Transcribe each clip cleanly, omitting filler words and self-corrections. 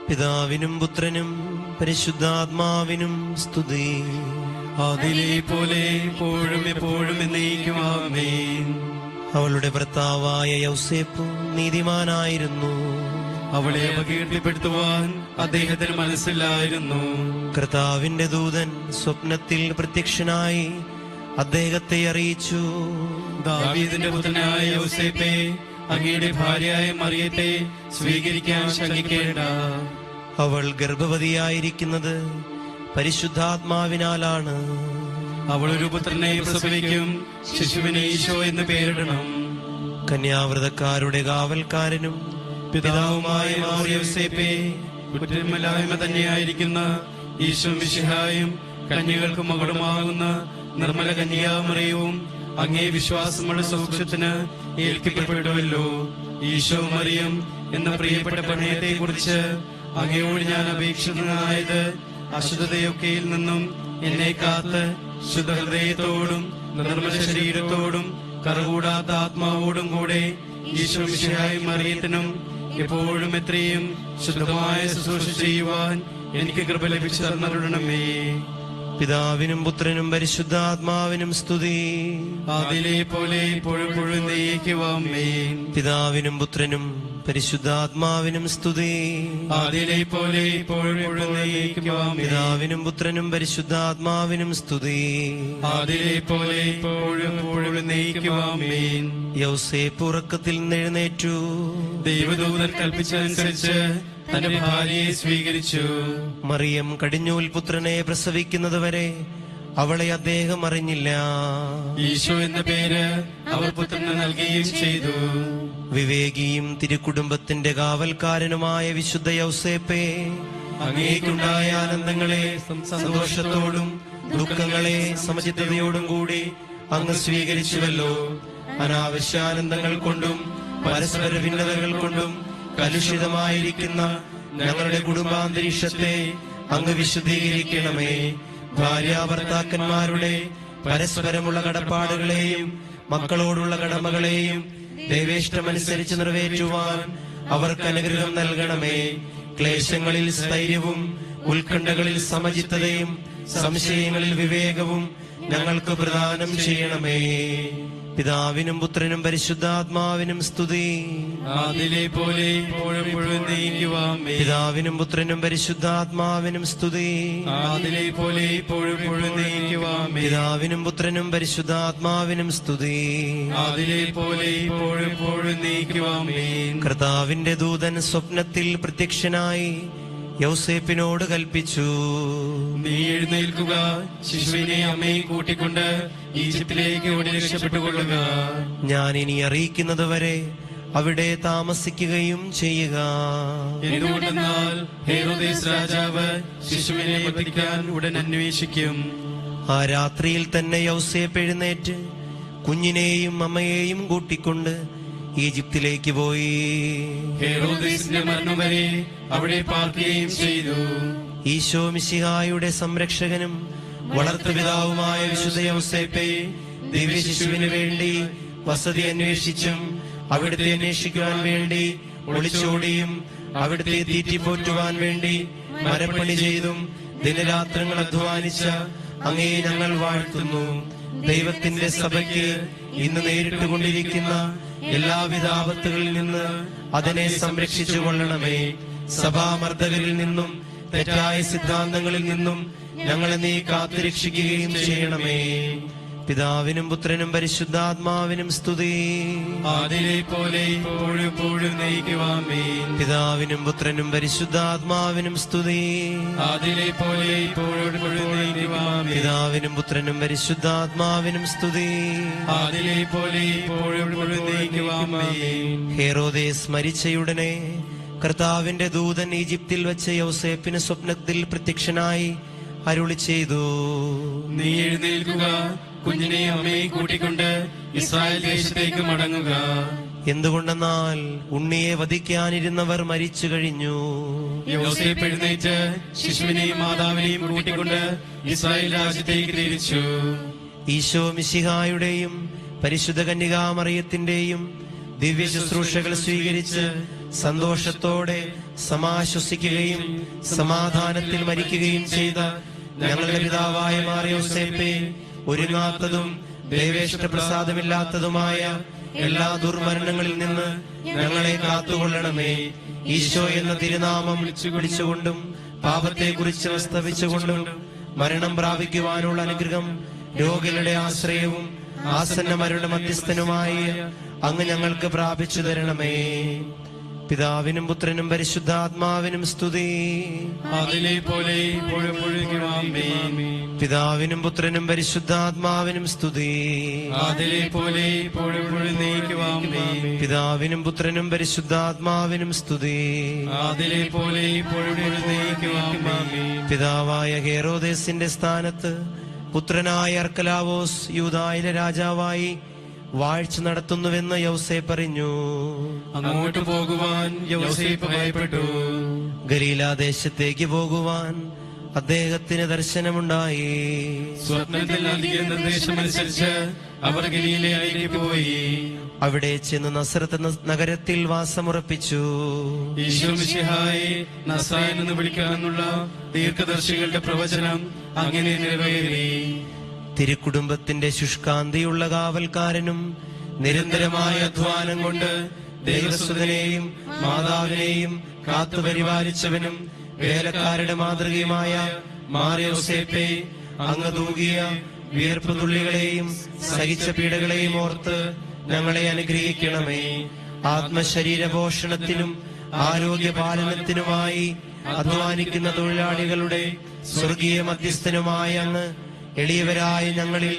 പിതാവിനും പുത്രനും പരിശുദ്ധാത്മാവിനും സ്തുതി. അതിലെ പോലെ എപ്പോഴും എപ്പോഴും എന്നേക്കും ആമേൻ. അവളുടെ ഭർത്താവായ യൗസേപ്പ് നീതിമാനായിരുന്നു. അവളെ അപകീർത്തിപ്പെടുത്തുവാൻ അദ്ദേഹത്തിന് മനസ്സിലായിരുന്നു. കർത്താവിന്റെ ദൂതൻ സ്വപ്നത്തിൽ പ്രത്യക്ഷനായി അദ്ദേഹത്തെ അറിയിച്ചു, ദാവീദിന്റെ പുത്രനായ യൗസേപ്പേ, അങ്ങയുടെ ഭാര്യയായ മറിയത്തെ സ്വീകരിക്കാൻ ശങ്കിക്കേണ്ട. അവൾ ഗർഭവതിയായിരിക്കുന്നത് പരിശുദ്ധാത്മാവിനാലാണ്. അവൾ ഒരു പുത്രനെ പ്രസവിക്കും, ശിശുവിന് ഈശോ എന്ന് പേരിടണം. കന്യാവ്രതക്കാരുടെ കാവൽക്കാരനും പിതാവുമായ യൗസേപ്പേ, കുറ്റമില്ലായ്മ തന്നെയായിരിക്കുന്ന ഈശോ മിശിഹായും കന്യകൾക്ക് മകളുമാകുന്ന നിർമ്മല കന്യാമറിയവും അങ്ങേ വിശ്വാസമുള്ള സൗഖ്യത്തിന് ഏൽക്കപ്പെടുമല്ലോ. ഈശോ മറിയം എന്ന പ്രിയപ്പെട്ട പ്രണയത്തെ കുറിച്ച് അങ്ങയോട് ഞാൻ അപേക്ഷിതനായത് അശുദ്ധതയൊക്കെയിൽ നിന്നും എന്നെ കാത്ത് ശുദ്ധഹൃദയത്തോടും നിർമ്മല ശരീരത്തോടും കറകൂടാത്ത ആത്മാവോടും കൂടെ ഈശോ മിശിഹായ മറിയത്തിനും എപ്പോഴും എത്രയും ശുദ്ധമായ ശുശ്രൂഷ ചെയ്യുവാൻ എനിക്ക് കൃപ ലഭിച്ചു തന്നരുളണമേ. പിതാവിനും പുത്രനും പരിശുദ്ധാത്മാവിനും സ്തുതി. അതിലെ പോലെ എപ്പോഴും ആമേൻ. പിതാവിനും പുത്രനും പരിശുദ്ധാത്മാവിനും സ്തുതി. അതിലെ പോലെ എപ്പോഴും ആമേൻ. പിതാവിനും പുത്രനും പരിശുദ്ധാത്മാവിനും സ്തുതി. അതിലെ പോലെ എപ്പോഴും ആമേൻ. യൗസേപ്പ് ഉറക്കത്തിൽ നിന്നെഴുന്നേറ്റു, ദൈവദൂതൻ കൽപ്പിച്ചതനുസരിച്ച് തന്റെ ഭാര്യയെ സ്വീകരിച്ചു. മറിയം കടിഞ്ഞൂൽ പുത്രനെ പ്രസവിക്കുന്നത് വരെ അവളെ അദ്ദേഹം അറിഞ്ഞില്ല. ഈശോ എന്ന പേര് അവർ പുത്രന് നൽകുകയും ചെയ്തു. വിവേകിയും തിരുക്കുടുംബത്തിന്റെ കാവൽക്കാരനുമായ വിശുദ്ധ യൗസേപ്പേ, അങ്ങേക്കുണ്ടായ ആനന്ദങ്ങളെ സന്തോഷത്തോടും ദുഃഖങ്ങളെ സമചിത്തതയോടും കൂടി അങ്ങ് സ്വീകരിച്ചുവല്ലോ. അനാവശ്യാനന്ദങ്ങൾ കൊണ്ടും പരസ്പര ഭിന്നതകൾ കൊണ്ടും കലുഷിതമായിരിക്കുന്ന ഞങ്ങളുടെ കുടുംബാന്തരീക്ഷത്തെ അങ്ങ് വിശുദ്ധീകരിക്കണമേ. ഭാര്യാഭർത്താക്കന്മാരുടെ പരസ്പരമുള്ള കടപ്പാടുകളെയും മക്കളോടുള്ള കടമകളെയും ദൈവേഷ്ടമനുസരിച്ച് നിറവേറ്റുവാൻ അവർക്ക് അനുഗ്രഹം നൽകണമേ. ക്ലേശങ്ങളിൽ സ്ഥൈര്യവും ഉത്കണ്ഠകളിൽ സമചിത്തതയും സംശയങ്ങളിൽ വിവേകവും ഞങ്ങൾക്ക് പ്രദാനം ചെയ്യണമേ. പിതാവിനും പുത്രനും പരിശുദ്ധാത്മാവിനും സ്തുതി. അതിലെ പോലെ എപ്പോഴും ആമേൻ. പിതാവിനും പുത്രനും പരിശുദ്ധാത്മാവിനും സ്തുതി. അതിലെ പോലെ എപ്പോഴും ആമേൻ. പിതാവിനും പുത്രനും പരിശുദ്ധാത്മാവിനും സ്തുതി. അതിലെ പോലെ എപ്പോഴും ആമേൻ. കർത്താവിന്റെ ദൂതൻ സ്വപ്നത്തിൽ പ്രത്യക്ഷനായി യൗസേപ്പിനോട് കൽപ്പിച്ചു, നീ എഴുന്നേൽക്കുക, ശിശുവിനെ അമ്മയെ കൂട്ടിക്കൊണ്ട് ഈജിപ്തിലേക്ക് ഓടി രക്ഷപ്പെട്ടുകൊള്ളുക. ഞാൻ ഇനി അറിയിക്കുന്നത് വരെ അവിടെ താമസിക്കുകയും ചെയ്യുക. എന്തുകൊണ്ടെന്നാൽ ഹേറോദേസ് രാജാവ് ശിശുവിനെ വധിക്കാൻ ഉടൻ അന്വേഷിക്കും. ആ രാത്രിയിൽ തന്നെ യൗസേപ്പ് എഴുന്നേറ്റ് കുഞ്ഞിനെയും അമ്മയെയും കൂട്ടിക്കൊണ്ട് ഈജിപ്തിലേക്ക് പോയി. ഹേറോദേസിന്റെ മരണം വരെ അവിടെ പാർക്കുകയും ചെയ്തു. ഈശോ മിശിഹായുടെ സംരക്ഷകനും വളർത്തുപിതാവുമായ വിശുദ്ധ യൗസേപ്പേ, ദിവ്യ ശിശുവിന് വേണ്ടി വസതി അന്വേഷിച്ചും അവിടുത്തെ അന്വേഷിക്കുവാൻ വേണ്ടി ഒളിച്ചോടിയും അവിടുത്തെ തീറ്റിപ്പോറ്റുവാൻ വേണ്ടി മരപ്പണി ചെയ്തും ദിനരാത്രങ്ങൾ അധ്വാനിച്ച അങ്ങേ ഞങ്ങൾ വാഴ്ത്തുന്നു. ദൈവത്തിന്റെ സഭയ്ക്ക് ഇന്ന് നേരിട്ടുകൊണ്ടിരിക്കുന്ന എല്ലാവിധ ആപത്തുകളിൽ നിന്ന് അതിനെ സംരക്ഷിച്ചു കൊള്ളണമേ. സഭാമർദ്ദകരിൽ നിന്നും തെറ്റായ സിദ്ധാന്തങ്ങളിൽ നിന്നും ഞങ്ങളെ നീ കാത്തുരക്ഷിക്കുകയും ചെയ്യണമേ. പിതാവിനും പുത്രനും പരിശുദ്ധാത്മാവിനും സ്തുതി. അതിലെ പോലെ എപ്പോഴും ആമേൻ. പിതാവിനും പുത്രനും പരിശുദ്ധാത്മാവിനും സ്തുതി. അതിലെ പോലെ എപ്പോഴും ആമേൻ. പിതാവിനും പുത്രനും പരിശുദ്ധാത്മാവിനും സ്തുതി. അതിലെ പോലെ എപ്പോഴും ആമേൻ. ഹേറോദേസ് മരിച്ചയുടനെ കർത്താവിന്റെ ദൂതൻ ഈജിപ്തിൽ വെച്ച് യൗസേപ്പിന് സ്വപ്നത്തിൽ പ്രത്യക്ഷനായി അരുളി ചെയ്തു, നീ എഴുന്നേൽക്കുക, കുഞ്ഞിനെ അമ്മയെ കൂട്ടിക്കൊണ്ട് ഇസ്രായേൽ ദേശത്തേക്ക് മടങ്ങുക. എന്തുകൊണ്ടെന്നാൽ ഉണ്ണിയെ വധിക്കാനിരുന്നവർ മരിച്ചു കഴിഞ്ഞു. യോസേപ്പ് എഴുന്നേറ്റ് ശിശുവിനെയും മാതാവിനെയും കൂട്ടിക്കൊണ്ട് ഇസ്രായേൽ രാജ്യത്തേക്ക് തിരിച്ചു. ഈശോ മിശിഹായുടെയും പരിശുദ്ധ കന്യകാമറിയത്തിന്റെയും ദിവ്യ ശുശ്രൂഷകൾ സ്വീകരിച്ച് സന്തോഷത്തോടെ സമാശ്വസിക്കുകയും സമാധാനത്തിൽ മരിക്കുകയും ചെയ്ത ഞങ്ങളുടെ പിതാവായ മാർ യോസേപ്പേ, ഒരുങ്ങാത്തതും ദൈവേഷ്ടപ്രസാദമില്ലാത്തതുമായ എല്ലാ ദുർമരണങ്ങളിൽ നിന്ന് ഞങ്ങളെ കാത്തുകൊള്ളണമേ. ഈശോ എന്ന തിരുനാമം വിളിച്ചുകൊണ്ടും പാപത്തെക്കുറിച്ച് സ്തവിച്ചുകൊണ്ടും മരണം പ്രാപിക്കുവാനുള്ള അനുഗ്രഹം, രോഗികളുടെ ആശ്രയവും ആസന്നമരുടെ മധ്യസ്ഥനുമായി അങ്ങ് ഞങ്ങൾക്ക് പ്രാപിച്ചു തരണമേ. പിതാവിനും പുത്രനും പരിശുദ്ധാത്മാവിനും സ്തുതി. അതിലെ പോലെ പിതാവിനും പുത്രനും പരിശുദ്ധാത്മാവിനും സ്തുതി. അതിലെ പോലെ പിതാവിനും പുത്രനും പരിശുദ്ധാത്മാവിനും സ്തുതി. അതിലെ പോലെ പിതാവായ ഹെരോദേസിന്റെ സ്ഥാനത്ത് പുത്രനായ അർക്കലാവോസ് യൂദായിലെ രാജാവായി വാഴ്ച നടത്തുന്നുവെന്ന് യൗസേപ്പ് അറിഞ്ഞു. അങ്ങോട്ട് പോകുവാൻ യൗസേപ്പ് ഭയപ്പെട്ടു. ഗലീലാദേശത്തേക്ക് പോകുവാൻ അദ്ദേഹത്തിന് ദർശനമുണ്ടായി. സ്വപ്നത്തിൽ നൽകിയ നിർദ്ദേശമനുസരിച്ച് അവർ ഗലീലയിലേക്ക് പോയി. അവിടെ ചെന്ന് നസറത്ത് നഗരത്തിൽ വാസമുറപ്പിച്ചു. ഈശോ മിശിഹായെ നസ്രായൻ എന്ന് വിളിക്കാനുള്ള ദീർഘദർശികളുടെ പ്രവചനം അങ്ങനെ നിറവേറി. തിരുക്കുടുംബത്തിന്റെ ശുഷ്കാന്തിയുള്ള കാവൽക്കാരനും നിരന്തരമായ അധ്വാനം കൊണ്ട് ദൈവസുതനെയും മാതാവിനെയും കാത്തുപരിപാലിച്ചവനും വേലക്കാരുടെ മാതൃകയുമായ മാർ യോസേപ്പേ, അങ്ങ് തൂകിയ വിയർപ്പ് തുള്ളികളെയും സഹിച്ച പീഡകളെയും ഓർത്ത് ഞങ്ങളെ അനുഗ്രഹിക്കണമേ. ആത്മശരീര പോഷണത്തിനും ആരോഗ്യപാലനത്തിനുമായി അധ്വാനിക്കുന്ന തൊഴിലാളികളുടെ സ്വർഗീയ മധ്യസ്ഥനുമായ അങ്ങ് എളിയവരായ ഞങ്ങളിൽ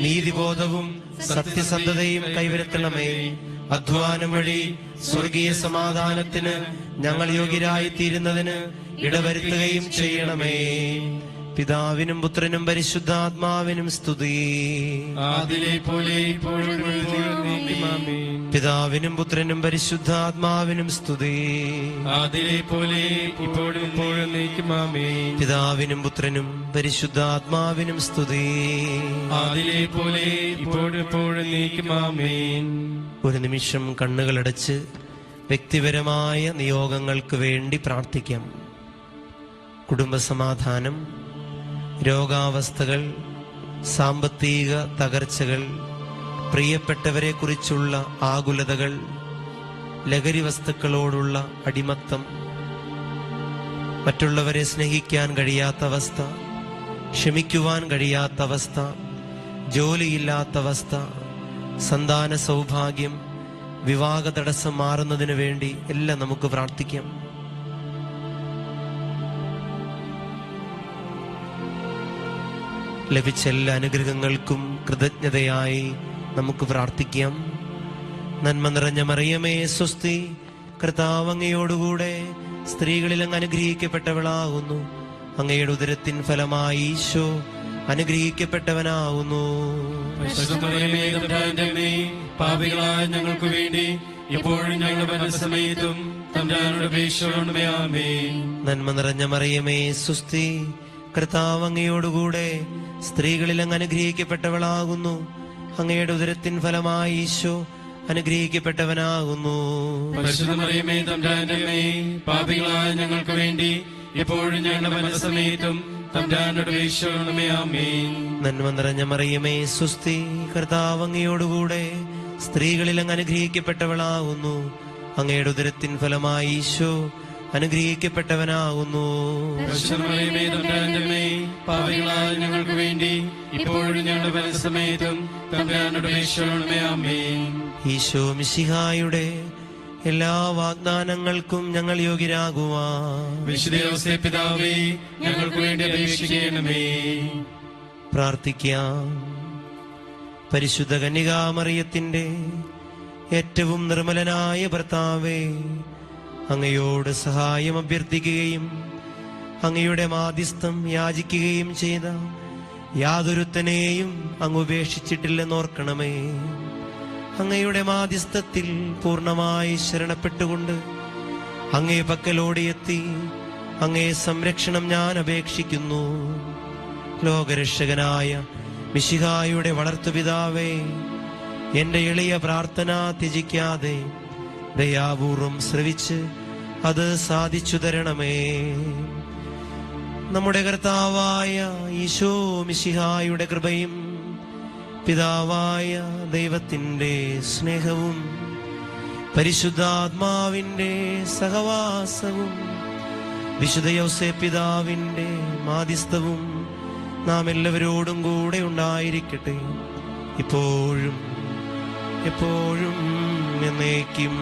നീതിബോധവും സത്യസന്ധതയും കൈവരുത്തണമേ. അധ്വാനം വഴി സ്വർഗീയ സമാധാനത്തിന് ഞങ്ങൾ യോഗ്യരായി തീരുന്നതിന് ഇടവരുത്തുകയും ചെയ്യണമേ. പിതാവിനും പുത്രനും പരിശുദ്ധാത്മാവിനും സ്തുതി. അതിലെ പോലെ പിതാവിനും പുത്രനും പരിശുദ്ധാത്മാവിനും സ്തുതി. അതിലെ പോലെ പിതാവിനും പുത്രനും പരിശുദ്ധാത്മാവിനും സ്തുതി. അതിലെ പോലെ ഒരു നിമിഷം കണ്ണുകളടച്ച് വ്യക്തിപരമായ നിയോഗങ്ങൾക്ക് വേണ്ടി പ്രാർത്ഥിക്കാം. കുടുംബസമാധാനം, രോഗാവസ്ഥകൾ, സാമ്പത്തിക തകർച്ചകൾ, പ്രിയപ്പെട്ടവരെ കുറിച്ചുള്ള ആകുലതകൾ, ലഹരി വസ്തുക്കളോടുള്ള അടിമത്തം, മറ്റുള്ളവരെ സ്നേഹിക്കാൻ കഴിയാത്ത അവസ്ഥ, ക്ഷമിക്കുവാൻ കഴിയാത്ത അവസ്ഥ, ജോലിയില്ലാത്ത അവസ്ഥ, സന്താന സൗഭാഗ്യം, വിവാഹ തടസ്സം മാറുന്നതിന് വേണ്ടി എല്ലാം നമുക്ക് പ്രാർത്ഥിക്കാം. ലഭിച്ച എല്ലാ അനുഗ്രഹങ്ങൾക്കും കൃതജ്ഞതയായി നമുക്ക് പ്രാർത്ഥിക്കാം. നന്മ നിറഞ്ഞ മറിയമേ സ്വസ്തി, കർത്താവ് അങ്ങയോടുകൂടെ സ്ത്രീകളിൽ അങ്ങ് അനുഗ്രഹിക്കപ്പെട്ടവളാകുന്നു. അങ്ങയുടെ ഉദരത്തിൻ ഫലമായി ഈശോ അനുഗ്രഹിക്കപ്പെട്ടവനാകുന്നു. പാപികളായ ഞങ്ങൾക്ക് വേണ്ടി ഇപ്പോഴും ഞങ്ങളുടെ മരണസമയത്തും തമ്പുരാനോട് അപേക്ഷിക്കണമേ. ആമേൻ. നന്മ നിറഞ്ഞ മറിയമേ സ്വസ്തി, കർത്താവ് അങ്ങയോടുകൂടെ സ്ത്രീകളിൽ അങ്ങ് അനുഗ്രഹിക്കപ്പെട്ടവളാകുന്നു. അങ്ങയുടെ ഉദരത്തിൻ ഫലമായി ഈശോ അനുഗ്രഹിക്കപ്പെട്ടവനാകുന്നു. പരിശുദ്ധ മറിയമേ തമ്പുരാന്റെ അമ്മേ, പാപികളായ ഞങ്ങൾക്ക് വേണ്ടി ഇപ്പോഴും ഞങ്ങളുടെ മരണസമയത്തും തമ്പുരാനോട് അപേക്ഷിക്കണമേ. ആമേൻ. നന്മ നിറഞ്ഞ മറിയമേ സ്വസ്തി, കർത്താവ് അങ്ങയോടുകൂടെ സ്ത്രീകളിൽ അങ്ങ് അനുഗ്രഹിക്കപ്പെട്ടവളാകുന്നു. അങ്ങയുടെ ഉദരത്തിൻ ഫലമായി ഈശോ അനുഗ്രഹിക്കപ്പെട്ടവനാകുന്നു. പരിശുദ്ധ മറിയമേ തമ്പുരാന്റെ അമ്മേ, പാപികളായ ഞങ്ങൾക്ക് വേണ്ടി ഇപ്പോഴും ഞങ്ങളുടെ മരണസമയത്തും തമ്പുരാനോട് അപേക്ഷിക്കണമേ. ആമേൻ. ഈശോ മിശിഹായുടെ എല്ലാ വാഗ്ദാനങ്ങൾക്കും ഞങ്ങൾ യോഗ്യരാകുവാൻ വിശുദ്ധ യോസേപ്പ് പിതാവേ, ഞങ്ങൾക്ക് വേണ്ടി അപേക്ഷിക്കണമേ. പ്രാർത്ഥിക്കാം. പരിശുദ്ധ കന്യകാമറിയത്തിന്റെ ഏറ്റവും നിർമ്മലനായ ഭർത്താവേ, അങ്ങയോട് സഹായം അഭ്യർത്ഥിക്കുകയും അങ്ങയുടെ മാധ്യസ്ഥം യാചിക്കുകയും ചെയ്ത യാതൊരുത്തനെയും അങ്ങ് ഉപേക്ഷിച്ചിട്ടില്ലെന്നോർക്കണമേ. അങ്ങയുടെ മാധ്യസ്ഥത്തിൽ പൂർണ്ണമായി ശരണപ്പെട്ടുകൊണ്ട് അങ്ങേ പക്കലോടിയെത്തി അങ്ങേ സംരക്ഷണം ഞാൻ അപേക്ഷിക്കുന്നു. ലോകരക്ഷകനായ മിശിഹായുടെ വളർത്തുപിതാവേ, എന്റെ എളിയ പ്രാർത്ഥന ത്യജിക്കാതെ ദയാപൂർവം ശ്രവിച്ച് അത് സാധിച്ചു തരണമേ. നമ്മുടെ കർത്താവായ ഈശോ മിശിഹായുടെ കൃപയും പിതാവായ ദൈവത്തിന്റെ സ്നേഹവും പരിശുദ്ധാത്മാവിന്റെ സഹവാസവും വിശുദ്ധ യോസേപ്പ് പിതാവിന്റെ മാധ്യസ്ഥവും നാം എല്ലാവരോടും കൂടെ ഉണ്ടായിരിക്കട്ടെ, ഇപ്പോഴും എപ്പോഴും എന്നേക്കും.